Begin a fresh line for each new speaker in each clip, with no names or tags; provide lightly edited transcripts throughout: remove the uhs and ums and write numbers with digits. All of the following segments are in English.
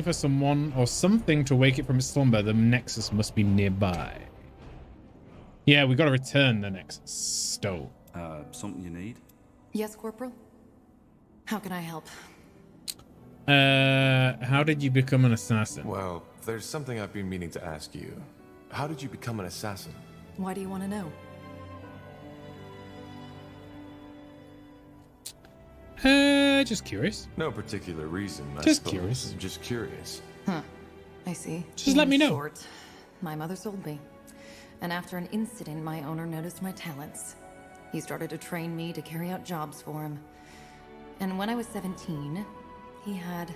for someone or something to wake it from its slumber. The Nexus must be nearby. Yeah, we got to return the Nexus. Stone.
Something you need?
Yes, Corporal? How can I help?
How did you become an assassin?
Well, there's something I've been meaning to ask you. How did you become an assassin?
Why do you want to know?
Just curious.
No particular reason, I
Just
suppose.
curious.
Just curious.
Huh. I see.
Just let me know.
Short, my mother sold me. And after an incident, my owner noticed my talents. He started to train me to carry out jobs for him. And when I was 17, he had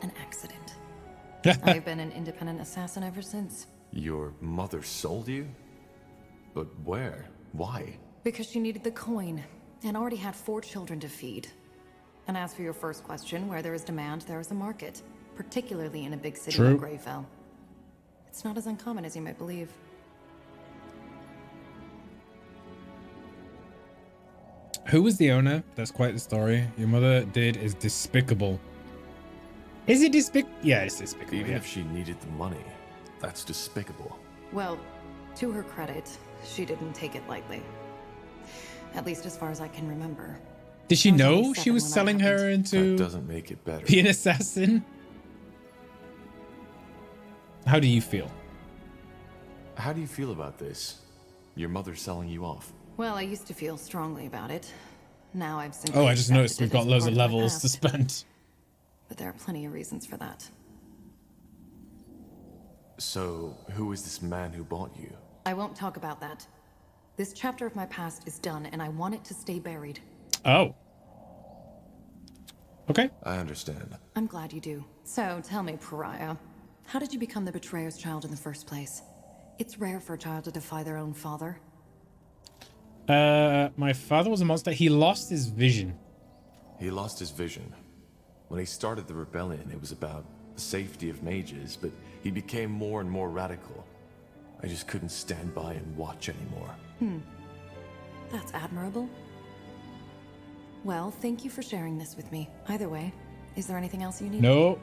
an accident. I've been an independent assassin ever since.
Your mother sold you? But where? Why?
Because she needed the coin, and already had 4 children to feed. And as for your first question, where there is demand, there is a market. Particularly in a big city like Greyfell. It's not as uncommon as you might believe.
Who was the owner? That's quite the story. Your mother did is despicable. Is it despicable? Yeah, it's despicable.
Even if she needed the money, that's despicable.
Well, to her credit, she didn't take it lightly. At least as far as I can remember.
Did she
I was
know
only
she
7
was
when that
selling her
happened.
into
That doesn't make it better.
being an assassin? How do you feel?
How do you feel about this? Your mother selling you off?
Well, I used to feel strongly about it. Now I've simply
Oh, I just noticed
accepted
we've
it
got
as
loads of
part my
levels to
past.
spend.
But there are plenty of reasons for that.
So, who is this man who bought you?
I won't talk about that. This chapter of my past is done, and I want it to stay buried.
Oh. Okay.
I understand.
I'm glad you do. So, tell me, Pariah, how did you become the betrayer's child in the first place? It's rare for a child to defy their own father.
My father was a monster. He lost his vision.
He lost his vision. When he started the rebellion, it was about the safety of mages, but he became more and more radical. I just couldn't stand by and watch anymore.
That's admirable. Well, thank you for sharing this with me. Either way, is there anything else you need?
No.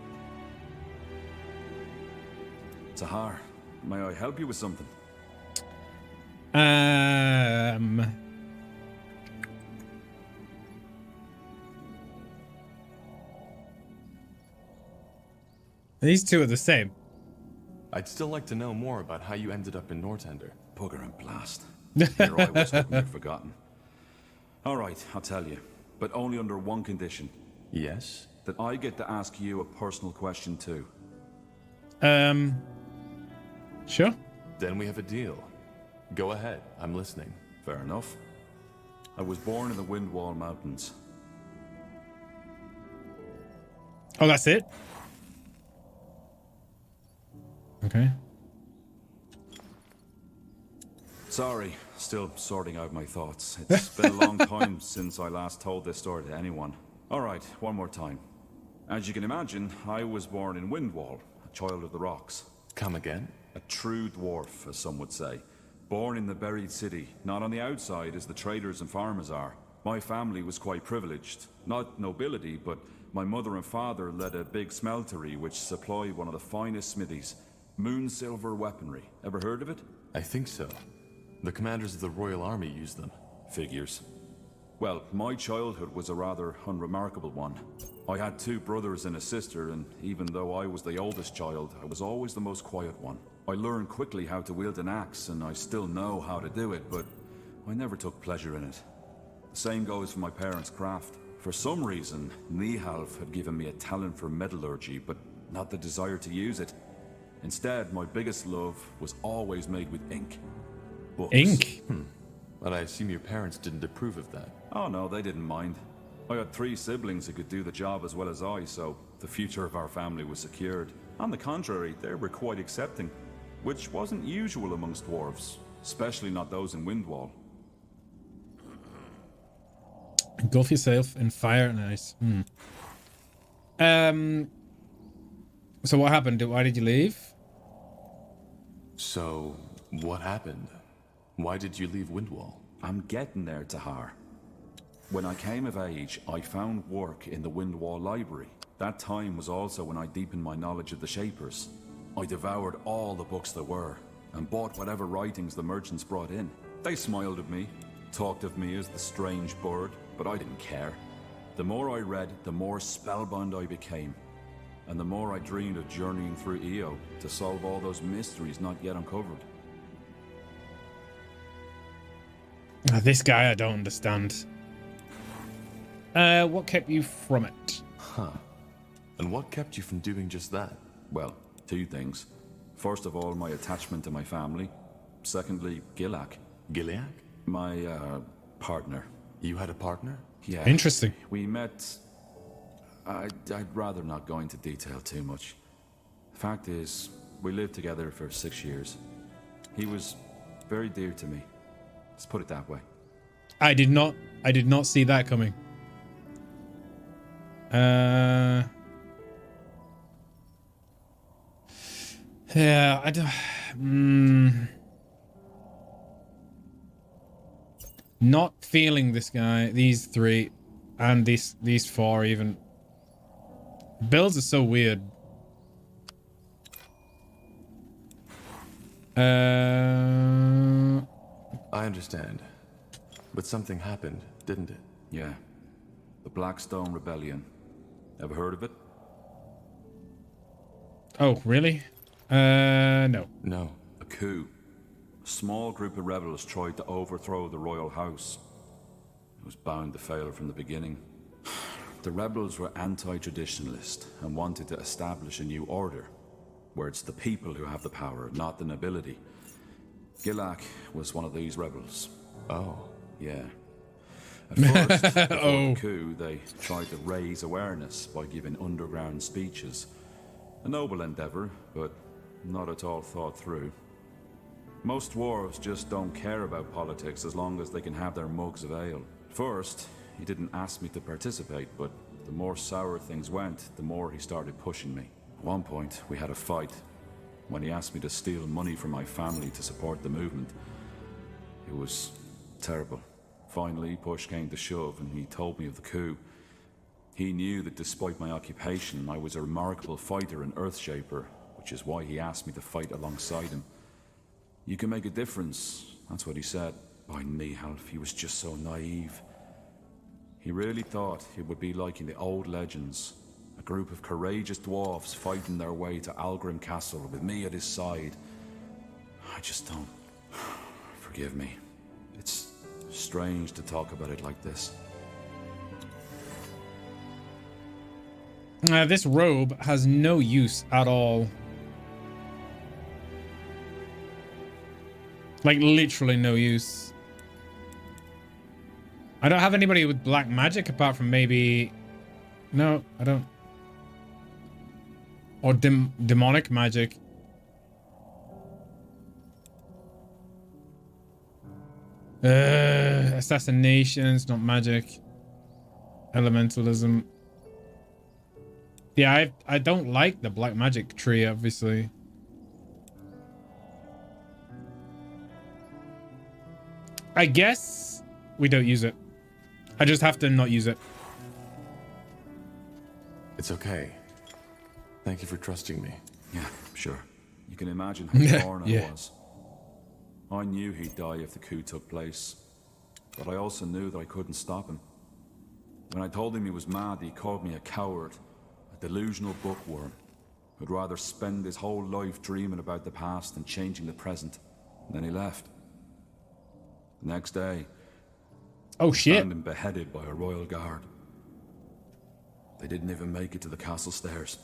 Tahar, may I help you with something?
These two are the same.
I'd still like to know more about how you ended up in Nortender.
Bugger and blast. Here I was hoping you'd forgotten. All right, I'll tell you. But only under one condition.
Yes?
That I get to ask you a personal question too.
Sure.
Then we have a deal. Go ahead, I'm listening.
Fair enough. I was born in the Windwall Mountains.
Oh, that's it? Okay.
Sorry, still sorting out my thoughts. It's been a long time since I last told this story to anyone. Alright, one more time. As you can imagine, I was born in Windwall, a child of the rocks.
Come again?
A true dwarf, as some would say. Born in the buried city, not on the outside as the traders and farmers are. My family was quite privileged. Not nobility, but my mother and father led a big smeltery which supplied one of the finest smithies. Moon silver weaponry. Ever heard of it?
I think so. The commanders of the Royal Army used them.
Figures. Well, my childhood was a rather unremarkable one. I had 2 brothers and a sister, and even though I was the oldest child, I was always the most quiet one. I learned quickly how to wield an axe, and I still know how to do it, but I never took pleasure in it. The same goes for my parents' craft. For some reason, Nihalf had given me a talent for metallurgy, but not the desire to use it. Instead, my biggest love was always made with ink. Books.
Ink?
But I assume your parents didn't approve of that.
Oh no, they didn't mind. I had 3 siblings who could do the job as well as I, so the future of our family was secured. On the contrary, they were quite accepting, which wasn't usual amongst dwarves, especially not those in Windwall.
Engulf yourself in fire and ice. So what happened? Why did you leave?
So, what happened? Why did you leave Windwall?
I'm getting there, Tahar. When I came of age, I found work in the Windwall Library. That time was also when I deepened my knowledge of the Shapers. I devoured all the books there were, and bought whatever writings the merchants brought in. They smiled at me, talked of me as the strange bird, but I didn't care. The more I read, the more spellbound I became, and the more I dreamed of journeying through Io to solve all those mysteries not yet uncovered.
This guy I don't understand. What kept you from it?
Huh. And what kept you from doing just that?
Well, two things. First of all, my attachment to my family. Secondly, Gilak.
Gilead?
My, partner.
You had a partner?
Yeah.
Interesting.
We met... I'd rather not go into detail too much. Fact is, we lived together for 6 years. He was very dear to me. Let's put it that way.
I did not see that coming. Yeah, I don't... Not feeling this guy, these three, and these four even. Builds are so weird.
I understand. But something happened, didn't it?
Yeah. The Blackstone Rebellion. Ever heard of it?
Oh, really? No.
No.
A coup. A small group of rebels tried to overthrow the royal house. It was bound to fail from the beginning. The rebels were anti-traditionalist and wanted to establish a new order, where it's the people who have the power, not the nobility. Gilak was one of these rebels.
Oh.
Yeah. At first, before the coup, they tried to raise awareness by giving underground speeches. A noble endeavor, but not at all thought through. Most dwarves just don't care about politics as long as they can have their mugs of ale. First, he didn't ask me to participate, but the more sour things went, the more he started pushing me. At one point, we had a fight, when he asked me to steal money from my family to support the movement. It was terrible. Finally, push came to shove, and he told me of the coup. He knew that despite my occupation, I was a remarkable fighter and Earthshaper, which is why he asked me to fight alongside him. You can make a difference, that's what he said. By Nihalf, he was just so naive. He really thought it would be like in the old legends, a group of courageous dwarves fighting their way to Algrim Castle with me at his side. I just don't... Forgive me. It's strange to talk about it like this.
This robe has no use at all. Like, literally no use. I don't have anybody with black magic apart from maybe... No, I don't. Or demonic magic. Assassinations, not magic. Elementalism. Yeah, I don't like the black magic tree, obviously. I guess we don't use it. I just have to not use it.
It's okay. Thank you for trusting me.
Yeah, sure. You can imagine how torn
Yeah.
I was. I knew he'd die if the coup took place, but I also knew that I couldn't stop him. When I told him he was mad, he called me a coward, a delusional bookworm, who'd rather spend his whole life dreaming about the past than changing the present. And then he left. The next day,
Oh shit.
found him beheaded by a royal guard. They didn't even make it to the castle stairs.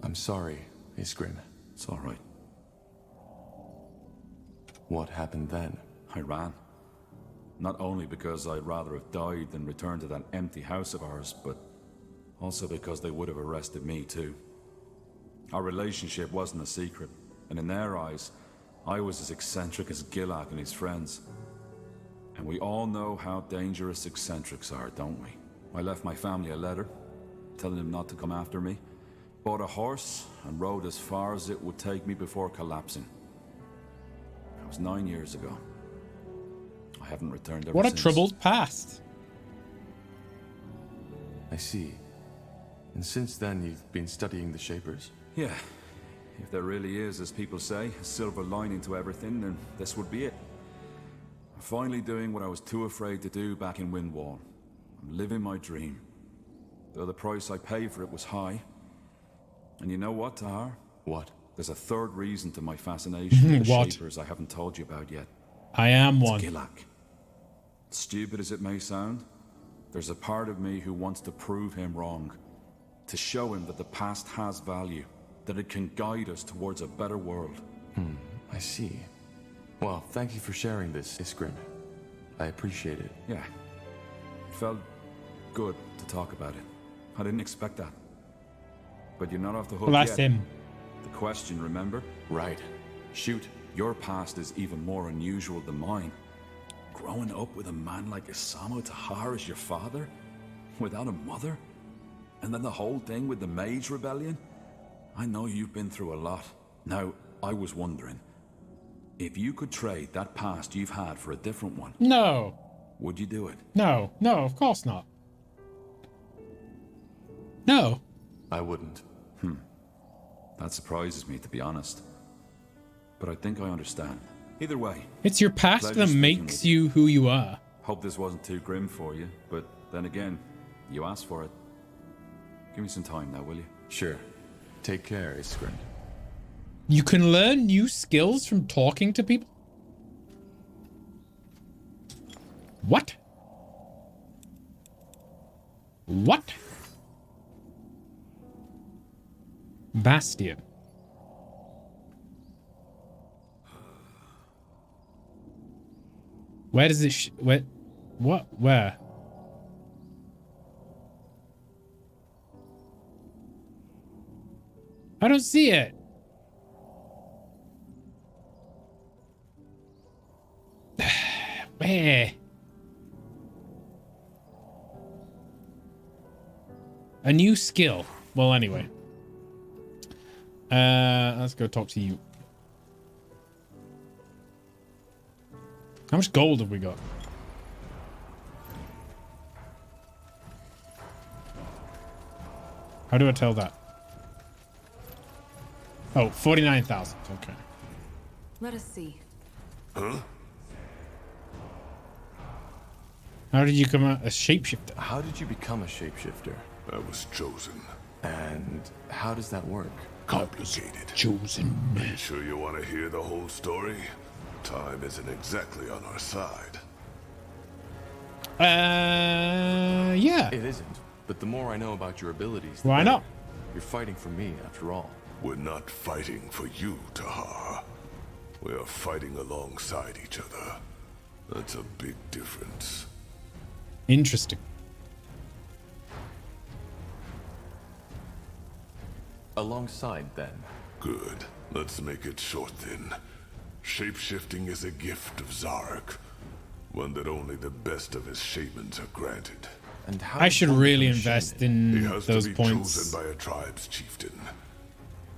I'm sorry, Iskrim.
It's all right.
What happened then?
I ran. Not only because I'd rather have died than return to that empty house of ours, but also because they would have arrested me too. Our relationship wasn't a secret, and in their eyes, I was as eccentric as Gilak and his friends. And we all know how dangerous eccentrics are, don't we? I left my family a letter, telling them not to come after me, bought a horse, and rode as far as it would take me before collapsing. That was 9 years ago. I haven't returned ever
What a
since.
troubled past.
I see. And since then, you've been studying the Shapers?
Yeah. If there really is, as people say, a silver lining to everything, then this would be it. I'm finally doing what I was too afraid to do back in Windwall. I'm living my dream. Though the price I paid for it was high. And you know what, Tahar?
What?
There's a third reason to my fascination with the
What?
Shapers I haven't told you about yet.
I am
It's
one.
Gilak. Stupid as it may sound, there's a part of me who wants to prove him wrong. To show him that the past has value. That it can guide us towards a better world.
I see. Well, thank you for sharing this, Iskrim. I appreciate it.
Yeah. It felt good to talk about it. I didn't expect that. But you're not off the hook
Well, that's
yet.
him.
The question, remember?
Right. Shoot.
Your past is even more unusual than mine. Growing up with a man like Isamo Tahar as your father? Without a mother? And then the whole thing with the Mage Rebellion? I know you've been through a lot. Now, I was wondering, if you could trade that past you've had for a different one,
No.
would you do it?
No. No, of course not. No.
I wouldn't.
That surprises me, to be honest. But I think I understand. Either way,
It's your past
Pleasure
that
speaking
makes
with you.
you who you are.
hope this wasn't too grim for you, but then again, you asked for it. Give me some time now, will you?
Sure. Take care, Iskrim.
You can learn new skills from talking to people? What? What? Bastion. Where does it what? Where? I don't see it. Where? A new skill. Well, anyway. Let's go talk to you. How much gold have we got? How do I tell that? Oh, 49,000. Okay.
Let us see.
Huh?
How did you come out a shapeshifter?
How did you become a shapeshifter?
I was chosen.
And how does that work?
Complicated.
Chosen.
You sure you want to hear the whole story? Time isn't exactly on our side.
Yeah.
It isn't. But the more I know about your abilities, the
Why
better.
not?
You're fighting for me, after all.
We're not fighting for you, Tahar. We are fighting alongside each other. That's a big difference.
Interesting.
Alongside, then.
Good. Let's make it short then. Shapeshifting is a gift of Zarek. One that only the best of his shamans are granted.
And how
I
does
should
one
really
become a
invest
shaman?
He
in
has
those
to be
points.
chosen by a tribe's chieftain.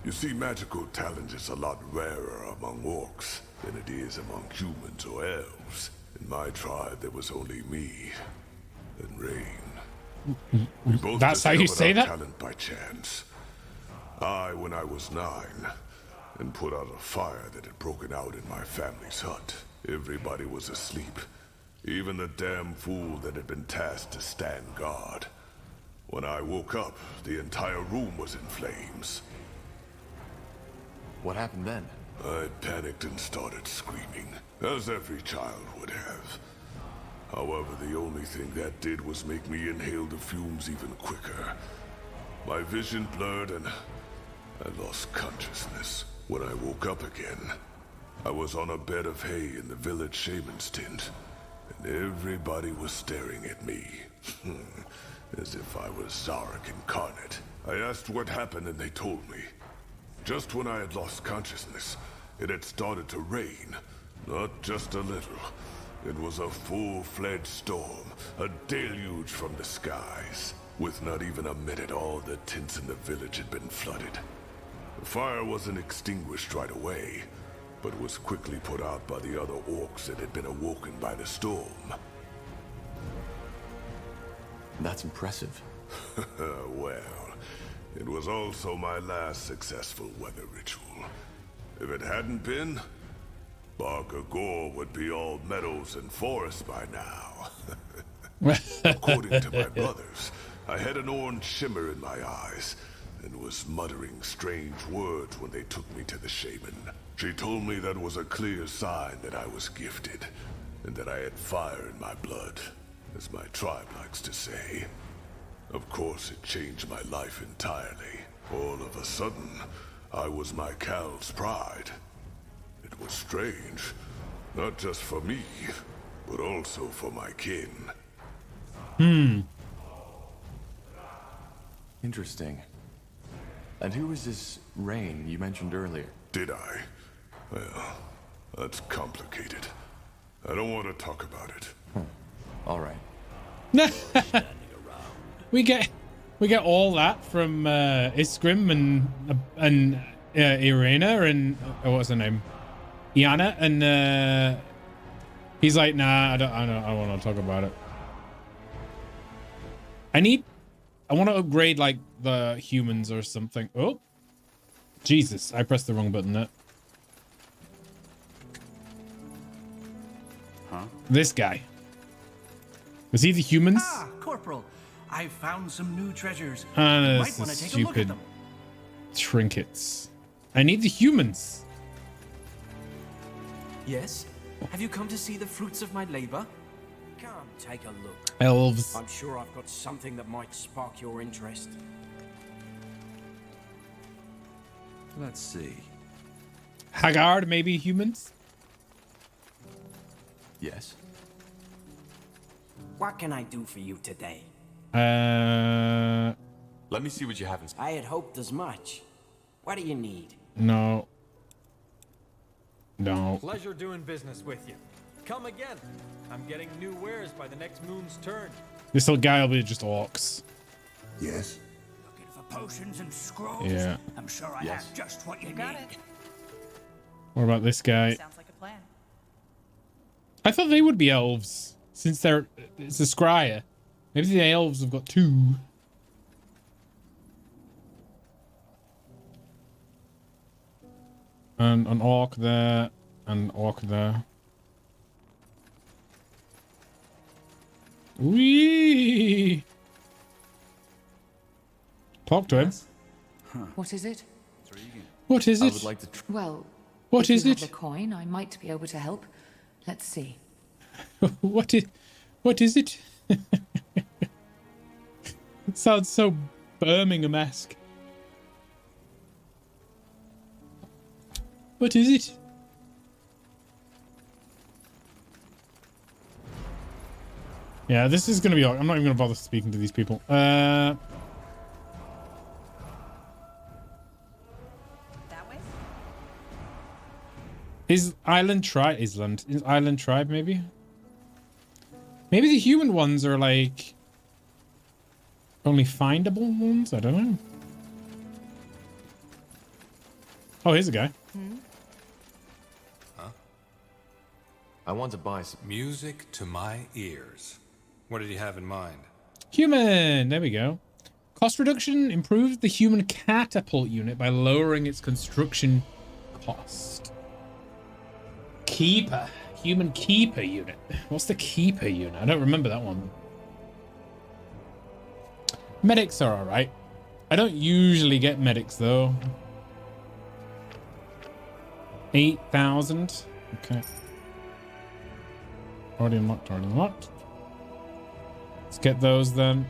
You see, magical talent is a lot rarer among orcs than it is among humans or elves. In my tribe, there was only me and Rain. We both
That's how you
discovered
say
our
that?
talent by chance. I, when I was 9, and put out a fire that had broken out in my family's hut. Everybody was asleep. Even the damn fool that had been tasked to stand guard. When I woke up, the entire room was in flames.
What happened then?
I panicked and started screaming, as every child would have. However, the only thing that did was make me inhale the fumes even quicker. My vision blurred and I lost consciousness. When I woke up again, I was on a bed of hay in the village shaman's tent, and everybody was staring at me, as if I was Zarek incarnate. I asked what happened and they told me. Just when I had lost consciousness, it had started to rain. Not just a little. It was a full-fledged storm, a deluge from the skies. With not even a minute, all the tents in the village had been flooded. The fire wasn't extinguished right away, but was quickly put out by the other orcs that had been awoken by the storm.
That's impressive.
Well, it was also my last successful weather ritual. If it hadn't been, Barker Gore would be all meadows and forests by now. According to my brothers, I had an orange shimmer in my eyes and was muttering strange words when they took me to the shaman. She told me that was a clear sign that I was gifted and that I had fire in my blood, as my tribe likes to say. Of course, it changed my life entirely. All of a sudden, I was my Cal's pride. It was strange, not just for me, but also for my kin.
Interesting. And who is this Rain you mentioned earlier?
Did I? Well, that's complicated. I don't want to talk about it.
All right.
We get all that from Iskrim and Irena and what's her name, Iana, and he's like, nah, I don't want to talk about it. I want to upgrade like the humans or something. Oh, Jesus! I pressed the wrong button there.
Huh?
This guy. Was he the humans?
Ah, Corporal. I've found some new treasures.
Ah,
You
no,
might
this
want
is
to take a look at
stupid.
them.
Trinkets. I need the humans.
Yes? Have you come to see the fruits of my labor?
Come, take a look.
Elves.
I'm sure I've got something that might spark your interest.
Let's see.
Haggard, maybe humans?
Yes.
What can I do for you today?
Let me see what you have in.
I had hoped as much. What do you need?
No. No.
Pleasure doing business with you. Come again. I'm getting new wares by the next moon's turn.
This little guy will be just orcs.
Yes?
Looking for potions and scrolls?
Yeah.
I'm sure I
Yes.
have just what you
Got
need.
it.
What about this guy?
Sounds like a plan.
I thought they would be elves, since it's a scryer. Maybe the elves have got two. And an orc there, and an orc there. Wee! Talk to him.
What is it?
What is
I
it?
would like to.
Well,
What
if
is
you
it?
have the coin, I might be able to help. Let's see.
What is it? It sounds so Birmingham-esque. What is it? Yeah, this is gonna be. I'm not even gonna bother speaking to these people.
That way?
Is Island Tribe maybe? Maybe the human ones are like only findable ones. I don't know. Oh, here's a guy.
I want to buy some.
Music to my ears. What did you have in mind?
Human. There we go. Cost reduction improves the human catapult unit by lowering its construction cost. Keeper. Human keeper unit. What's the keeper unit? I don't remember that one. Medics are alright. I don't usually get medics though. 8,000. Okay. Already unlocked, already unlocked. Let's get those then.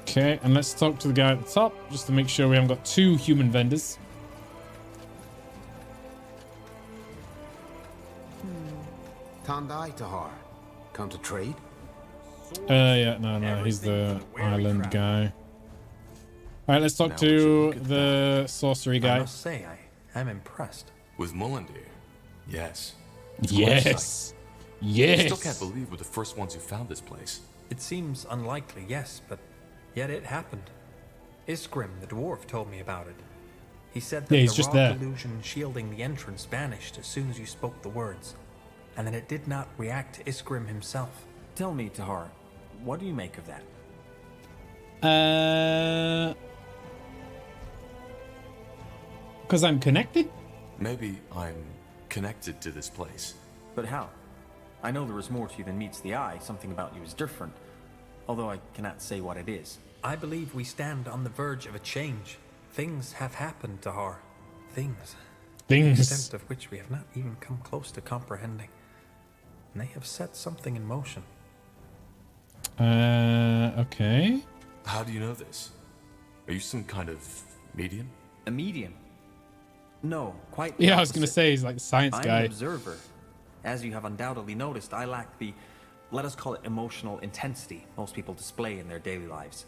Okay, and let's talk to the guy at the top, just to make sure we haven't got two human vendors.
Tandai Tahar. Come to trade?
Yeah, no, he's the island guy. Alright, let's talk to the sorcery guy.
I must say, I am impressed.
With Mullendir? Yes.
Yes.
I
Yes.
still can't believe we're the first ones who found this place.
It seems unlikely, yes, but yet it happened. Iskrim, the dwarf, told me about it. He said that
Yeah, he's
the
just
rock
there.
illusion shielding the entrance vanished as soon as you spoke the words, and that it did not react to Iskrim himself.
Tell me, Tahar, what do you make of that?
Because I'm connected?
Maybe I'm connected to this place.
But how? I know there is more to you than meets the eye. Something about you is different. Although I cannot say what it is.
I believe we stand on the verge of a change. Things have happened, Tahar. Things.
Things.
The extent of which we have not even come close to comprehending. And they have set something in motion.
Okay.
How do you know this? Are you some kind of medium?
A medium? No, quite the
Yeah, I was going to
opposite.
say he's like the science
I'm
guy.
an observer. As you have undoubtedly noticed, I lack the, let us call it emotional intensity most people display in their daily lives.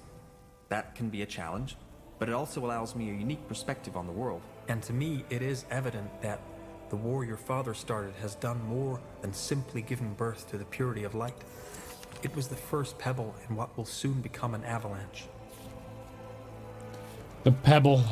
That can be a challenge, but it also allows me a unique perspective on the world.
And to me, it is evident that the war your father started has done more than simply giving birth to the purity of light. It was the first pebble in what will soon become an avalanche.
The pebble.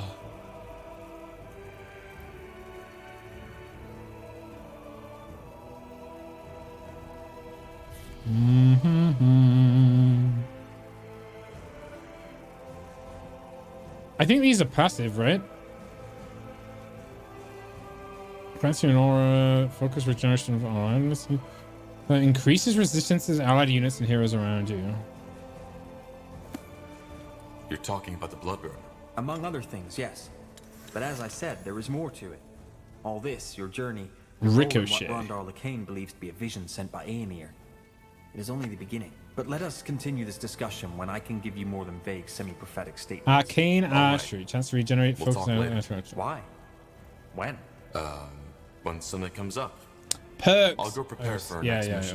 I think these are passive, right? Grants you an aura, focus regeneration of arms. Increases resistance to allied units and heroes around you.
You're talking about the Bloodburn.
Among other things, yes. But as I said, there is more to it. All this, your journey,
Ricochet.
what Rondar Lacane believes to be a vision sent by Aonir. It is only the beginning. But let us continue this discussion when I can give you more than vague, semi-prophetic statements.
Arcane Archery. Chance to regenerate,
We'll
focus
talk
on
later.
Why? When?
When something comes up.
Perks.
I'll go prepare for our
Yeah,
next
yeah,
mission.